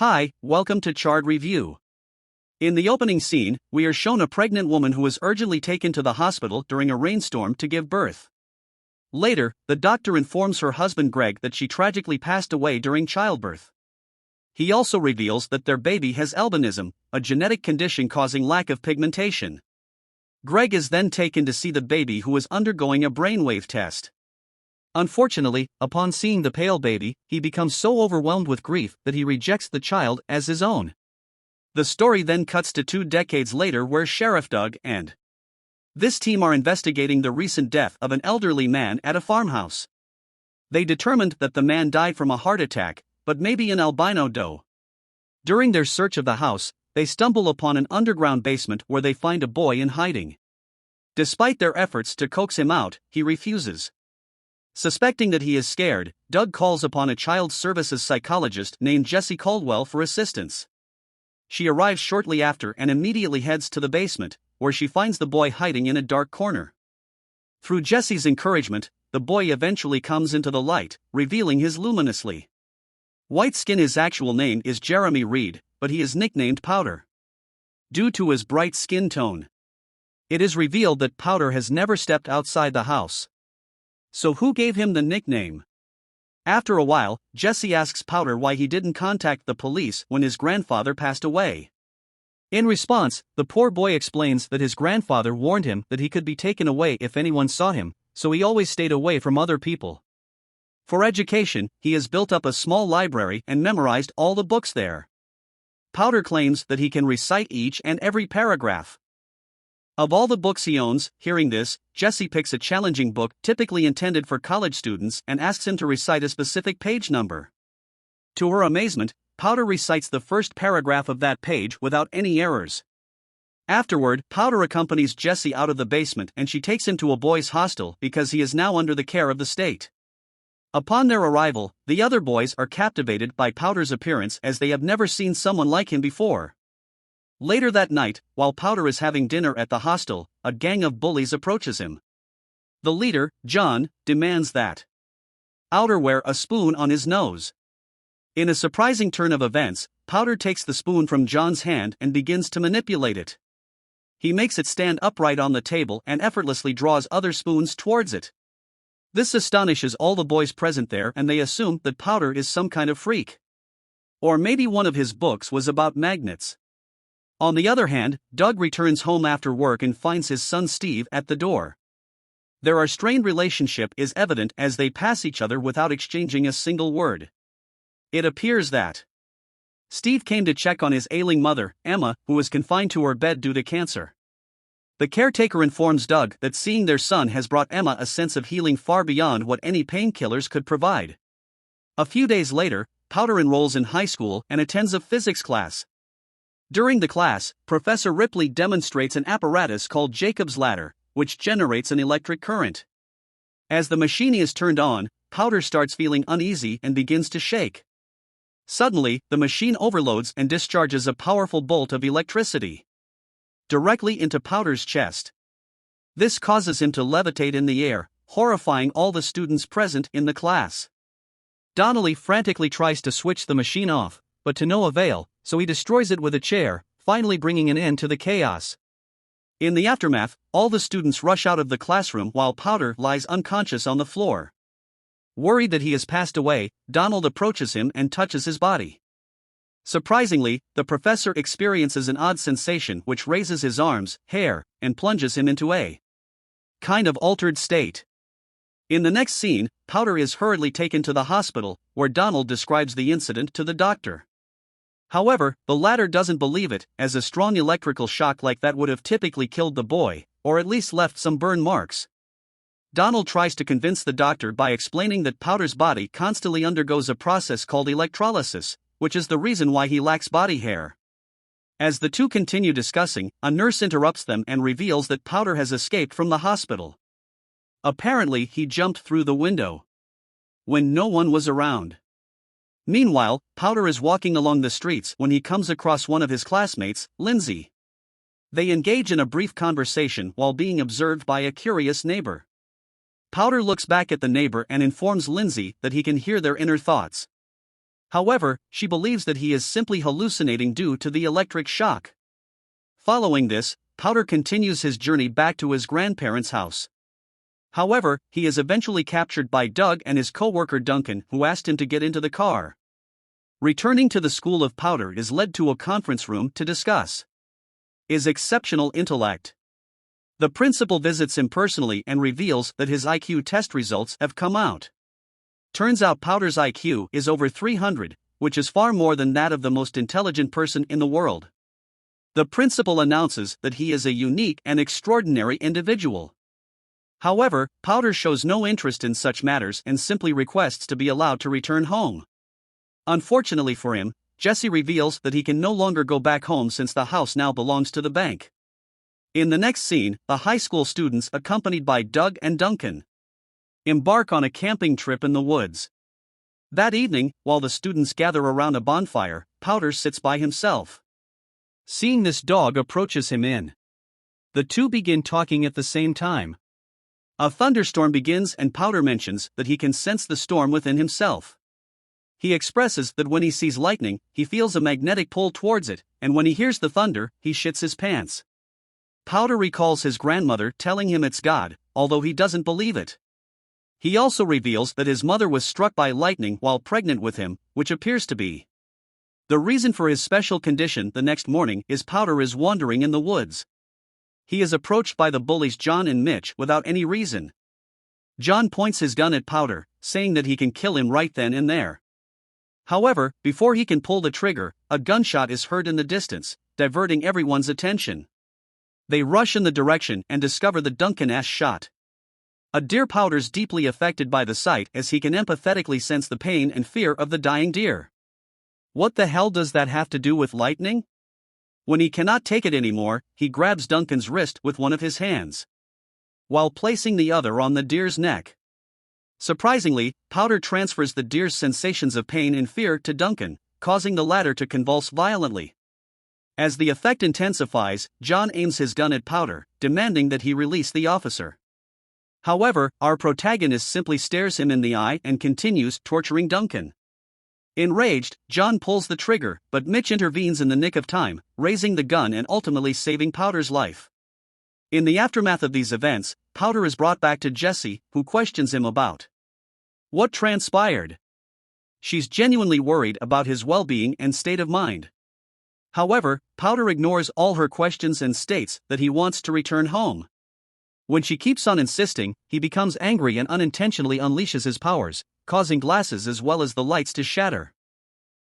Hi, welcome to Chard Review. In the opening scene, we are shown a pregnant woman who is urgently taken to the hospital during a rainstorm to give birth. Later, the doctor informs her husband Greg that she tragically passed away during childbirth. He also reveals that their baby has albinism, a genetic condition causing lack of pigmentation. Greg is then taken to see the baby, who is undergoing a brainwave test. Unfortunately, upon seeing the pale baby, he becomes so overwhelmed with grief that he rejects the child as his own. The story then cuts to 2 decades later, where Sheriff Doug and this team are investigating the recent death of an elderly man at a farmhouse. They determined that the man died from a heart attack, but maybe an albino doe. During their search of the house, they stumble upon an underground basement where they find a boy in hiding. Despite their efforts to coax him out, he refuses. Suspecting that he is scared, Doug calls upon a child services psychologist named Jessie Caldwell for assistance. She arrives shortly after and immediately heads to the basement, where she finds the boy hiding in a dark corner. Through Jessie's encouragement, the boy eventually comes into the light, revealing his luminously white skin. His actual name is Jeremy Reed, but he is nicknamed Powder due to his bright skin tone. It is revealed that Powder has never stepped outside the house. So who gave him the nickname? After a while, Jessie asks Powder why he didn't contact the police when his grandfather passed away. In response, the poor boy explains that his grandfather warned him that he could be taken away if anyone saw him, so he always stayed away from other people. For education, he has built up a small library and memorized all the books there. Powder claims that he can recite each and every paragraph of all the books he owns. Hearing this, Jessie picks a challenging book typically intended for college students and asks him to recite a specific page number. To her amazement, Powder recites the first paragraph of that page without any errors. Afterward, Powder accompanies Jessie out of the basement and she takes him to a boys' hostel because he is now under the care of the state. Upon their arrival, the other boys are captivated by Powder's appearance, as they have never seen someone like him before. Later that night, while Powder is having dinner at the hostel, a gang of bullies approaches him. The leader, John, demands that Powder wear a spoon on his nose. In a surprising turn of events, Powder takes the spoon from John's hand and begins to manipulate it. He makes it stand upright on the table and effortlessly draws other spoons towards it. This astonishes all the boys present there, and they assume that Powder is some kind of freak. Or maybe one of his books was about magnets. On the other hand, Doug returns home after work and finds his son Steve at the door. Their strained relationship is evident as they pass each other without exchanging a single word. It appears that Steve came to check on his ailing mother, Emma, who is confined to her bed due to cancer. The caretaker informs Doug that seeing their son has brought Emma a sense of healing far beyond what any painkillers could provide. A few days later, Powder enrolls in high school and attends a physics class. During the class, Professor Ripley demonstrates an apparatus called Jacob's ladder, which generates an electric current. As the machine is turned on, Powder starts feeling uneasy and begins to shake. Suddenly, the machine overloads and discharges a powerful bolt of electricity directly into Powder's chest. This causes him to levitate in the air, horrifying all the students present in the class. Donnelly frantically tries to switch the machine off, but to no avail, so he destroys it with a chair, finally bringing an end to the chaos. In the aftermath, all the students rush out of the classroom while Powder lies unconscious on the floor. Worried that he has passed away, Donald approaches him and touches his body. Surprisingly, the professor experiences an odd sensation which raises his arms, hair, and plunges him into a kind of altered state. In the next scene, Powder is hurriedly taken to the hospital, where Donald describes the incident to the doctor. However, the latter doesn't believe it, as a strong electrical shock like that would have typically killed the boy, or at least left some burn marks. Donald tries to convince the doctor by explaining that Powder's body constantly undergoes a process called electrolysis, which is the reason why he lacks body hair. As the two continue discussing, a nurse interrupts them and reveals that Powder has escaped from the hospital. Apparently, he jumped through the window when no one was around. Meanwhile, Powder is walking along the streets when he comes across one of his classmates, Lindsay. They engage in a brief conversation while being observed by a curious neighbor. Powder looks back at the neighbor and informs Lindsay that he can hear their inner thoughts. However, she believes that he is simply hallucinating due to the electric shock. Following this, Powder continues his journey back to his grandparents' house. However, he is eventually captured by Doug and his co-worker Duncan, who asked him to get into the car. Returning to the school of Powder is led to a conference room to discuss his exceptional intellect. The principal visits him personally and reveals that his IQ test results have come out. Turns out Powder's IQ is over 300, which is far more than that of the most intelligent person in the world. The principal announces that he is a unique and extraordinary individual. However, Powder shows no interest in such matters and simply requests to be allowed to return home. Unfortunately for him, Jesse reveals that he can no longer go back home since the house now belongs to the bank. In the next scene, the high school students, accompanied by Doug and Duncan, embark on a camping trip in the woods. That evening, while the students gather around a bonfire, Powder sits by himself. Seeing this, Doug approaches him in. The two begin talking at the same time. A thunderstorm begins and Powder mentions that he can sense the storm within himself. He expresses that when he sees lightning, he feels a magnetic pull towards it, and when he hears the thunder, he shits his pants. Powder recalls his grandmother telling him it's God, although he doesn't believe it. He also reveals that his mother was struck by lightning while pregnant with him, which appears to be the reason for his special condition. The next morning is Powder is wandering in the woods. He is approached by the bullies John and Mitch without any reason. John points his gun at Powder, saying that he can kill him right then and there. However, before he can pull the trigger, a gunshot is heard in the distance, diverting everyone's attention. They rush in the direction and discover the Duncan shot. A deer. Powder's deeply affected by the sight as he can empathetically sense the pain and fear of the dying deer. What the hell does that have to do with lightning? When he cannot take it anymore, he grabs Duncan's wrist with one of his hands, while placing the other on the deer's neck. Surprisingly, Powder transfers the deer's sensations of pain and fear to Duncan, causing the latter to convulse violently. As the effect intensifies, John aims his gun at Powder, demanding that he release the officer. However, our protagonist simply stares him in the eye and continues torturing Duncan. Enraged, John pulls the trigger, but Mitch intervenes in the nick of time, raising the gun and ultimately saving Powder's life. In the aftermath of these events, Powder is brought back to Jessie, who questions him about what transpired. She's genuinely worried about his well-being and state of mind. However, Powder ignores all her questions and states that he wants to return home. When she keeps on insisting, he becomes angry and unintentionally unleashes his powers, causing glasses as well as the lights to shatter.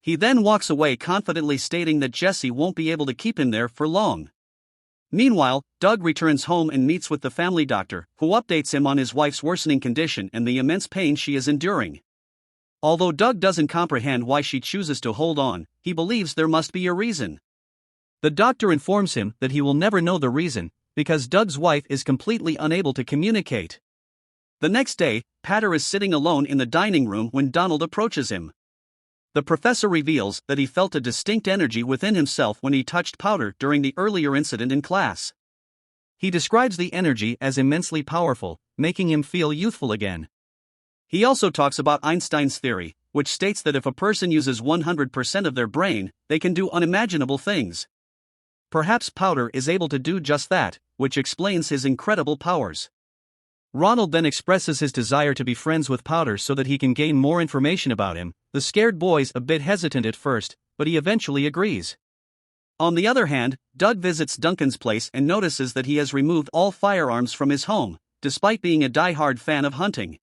He then walks away confidently, stating that Jesse won't be able to keep him there for long. Meanwhile, Doug returns home and meets with the family doctor, who updates him on his wife's worsening condition and the immense pain she is enduring. Although Doug doesn't comprehend why she chooses to hold on, he believes there must be a reason. The doctor informs him that he will never know the reason, because Doug's wife is completely unable to communicate. The next day, Powder is sitting alone in the dining room when Donald approaches him. The professor reveals that he felt a distinct energy within himself when he touched Powder during the earlier incident in class. He describes the energy as immensely powerful, making him feel youthful again. He also talks about Einstein's theory, which states that if a person uses 100% of their brain, they can do unimaginable things. Perhaps Powder is able to do just that, which explains his incredible powers. Ronald then expresses his desire to be friends with Powder so that he can gain more information about him. The scared boy's a bit hesitant at first, but he eventually agrees. On the other hand, Doug visits Duncan's place and notices that he has removed all firearms from his home, despite being a die-hard fan of hunting.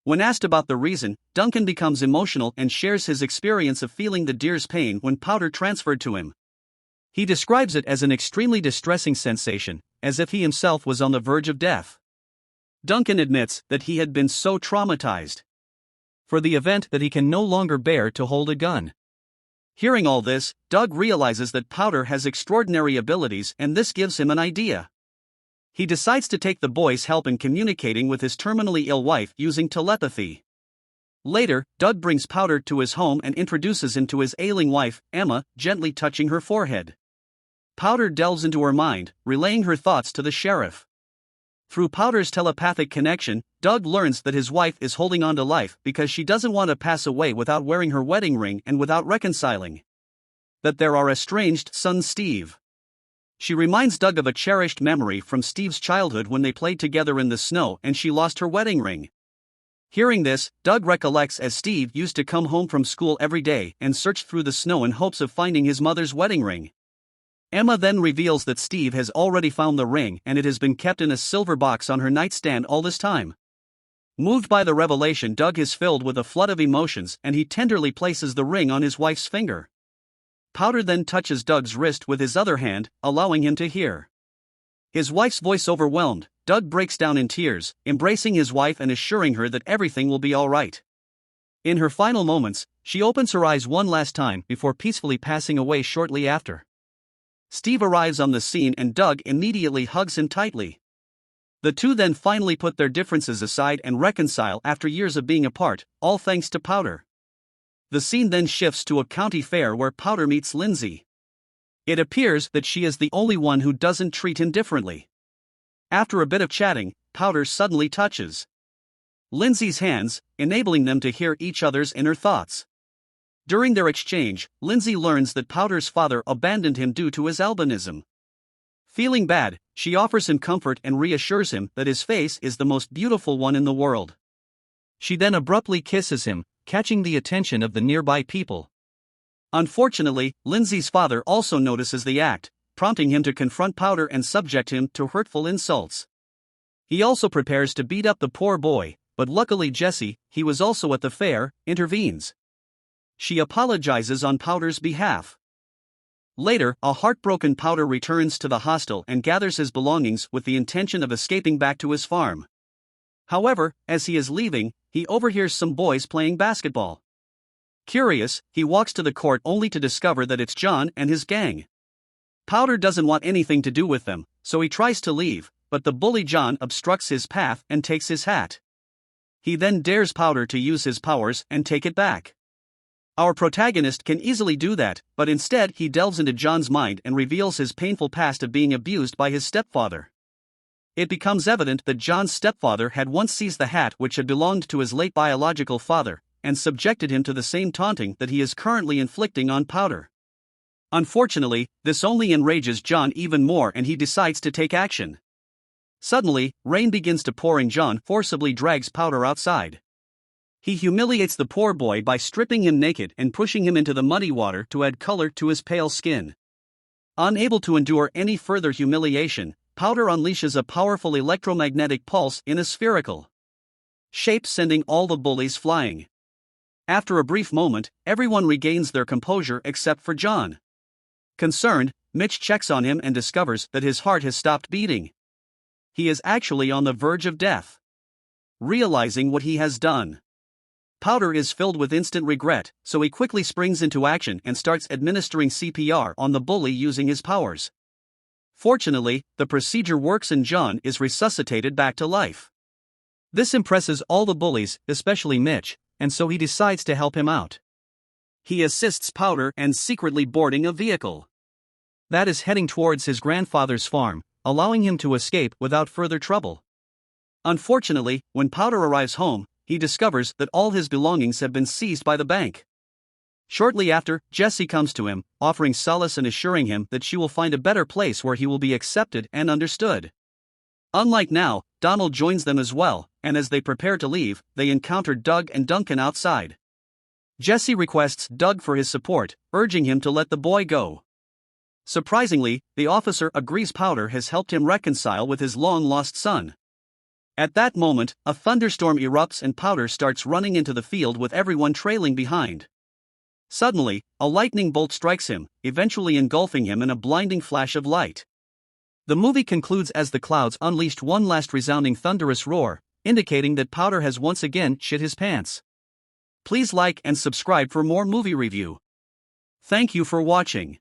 When asked about the reason, Duncan becomes emotional and shares his experience of feeling the deer's pain when Powder transferred to him. He describes it as an extremely distressing sensation, as if he himself was on the verge of death. Duncan admits that he had been so traumatized for the event that he can no longer bear to hold a gun. Hearing all this, Doug realizes that Powder has extraordinary abilities and this gives him an idea. He decides to take the boy's help in communicating with his terminally ill wife using telepathy. Later, Doug brings Powder to his home and introduces him to his ailing wife, Emma, gently touching her forehead. Powder delves into her mind, relaying her thoughts to the sheriff. Through Powder's telepathic connection, Doug learns that his wife is holding on to life because she doesn't want to pass away without wearing her wedding ring and without reconciling. That there are estranged son Steve. She reminds Doug of a cherished memory from Steve's childhood when they played together in the snow and she lost her wedding ring. Hearing this, Doug recollects as Steve used to come home from school every day and search through the snow in hopes of finding his mother's wedding ring. Emma then reveals that Steve has already found the ring and it has been kept in a silver box on her nightstand all this time. Moved by the revelation, Doug is filled with a flood of emotions and he tenderly places the ring on his wife's finger. Powder then touches Doug's wrist with his other hand, allowing him to hear. His wife's voice overwhelmed, Doug breaks down in tears, embracing his wife and assuring her that everything will be all right. In her final moments, she opens her eyes one last time before peacefully passing away shortly after. Steve arrives on the scene and Doug immediately hugs him tightly. The two then finally put their differences aside and reconcile after years of being apart, all thanks to Powder. The scene then shifts to a county fair where Powder meets Lindsay. It appears that she is the only one who doesn't treat him differently. After a bit of chatting, Powder suddenly touches Lindsay's hands, enabling them to hear each other's inner thoughts. During their exchange, Lindsay learns that Powder's father abandoned him due to his albinism. Feeling bad, she offers him comfort and reassures him that his face is the most beautiful one in the world. She then abruptly kisses him, catching the attention of the nearby people. Unfortunately, Lindsay's father also notices the act, prompting him to confront Powder and subject him to hurtful insults. He also prepares to beat up the poor boy, but luckily Jessie, he was also at the fair, intervenes. She apologizes on Powder's behalf. Later, a heartbroken Powder returns to the hostel and gathers his belongings with the intention of escaping back to his farm. However, as he is leaving, he overhears some boys playing basketball. Curious, he walks to the court only to discover that it's John and his gang. Powder doesn't want anything to do with them, so he tries to leave, but the bully John obstructs his path and takes his hat. He then dares Powder to use his powers and take it back. Our protagonist can easily do that, but instead he delves into John's mind and reveals his painful past of being abused by his stepfather. It becomes evident that John's stepfather had once seized the hat which had belonged to his late biological father, and subjected him to the same taunting that he is currently inflicting on Powder. Unfortunately, this only enrages John even more and he decides to take action. Suddenly, rain begins to pour and John forcibly drags Powder outside. He humiliates the poor boy by stripping him naked and pushing him into the muddy water to add color to his pale skin. Unable to endure any further humiliation, Powder unleashes a powerful electromagnetic pulse in a spherical shape, sending all the bullies flying. After a brief moment, everyone regains their composure except for John. Concerned, Mitch checks on him and discovers that his heart has stopped beating. He is actually on the verge of death. Realizing what he has done, Powder is filled with instant regret, so he quickly springs into action and starts administering CPR on the bully using his powers. Fortunately, the procedure works and John is resuscitated back to life. This impresses all the bullies, especially Mitch, and so he decides to help him out. He assists Powder and secretly boarding a vehicle that is heading towards his grandfather's farm, allowing him to escape without further trouble. Unfortunately, when Powder arrives home, he discovers that all his belongings have been seized by the bank. Shortly after, Jessie comes to him, offering solace and assuring him that she will find a better place where he will be accepted and understood. Unlike now, Donald joins them as well, and as they prepare to leave, they encounter Doug and Duncan outside. Jessie requests Doug for his support, urging him to let the boy go. Surprisingly, the officer agrees Powder has helped him reconcile with his long-lost son. At that moment, a thunderstorm erupts and Powder starts running into the field with everyone trailing behind. Suddenly, a lightning bolt strikes him, eventually engulfing him in a blinding flash of light. The movie concludes as the clouds unleashed one last resounding thunderous roar, indicating that Powder has once again shit his pants. Please like and subscribe for more movie review. Thank you for watching.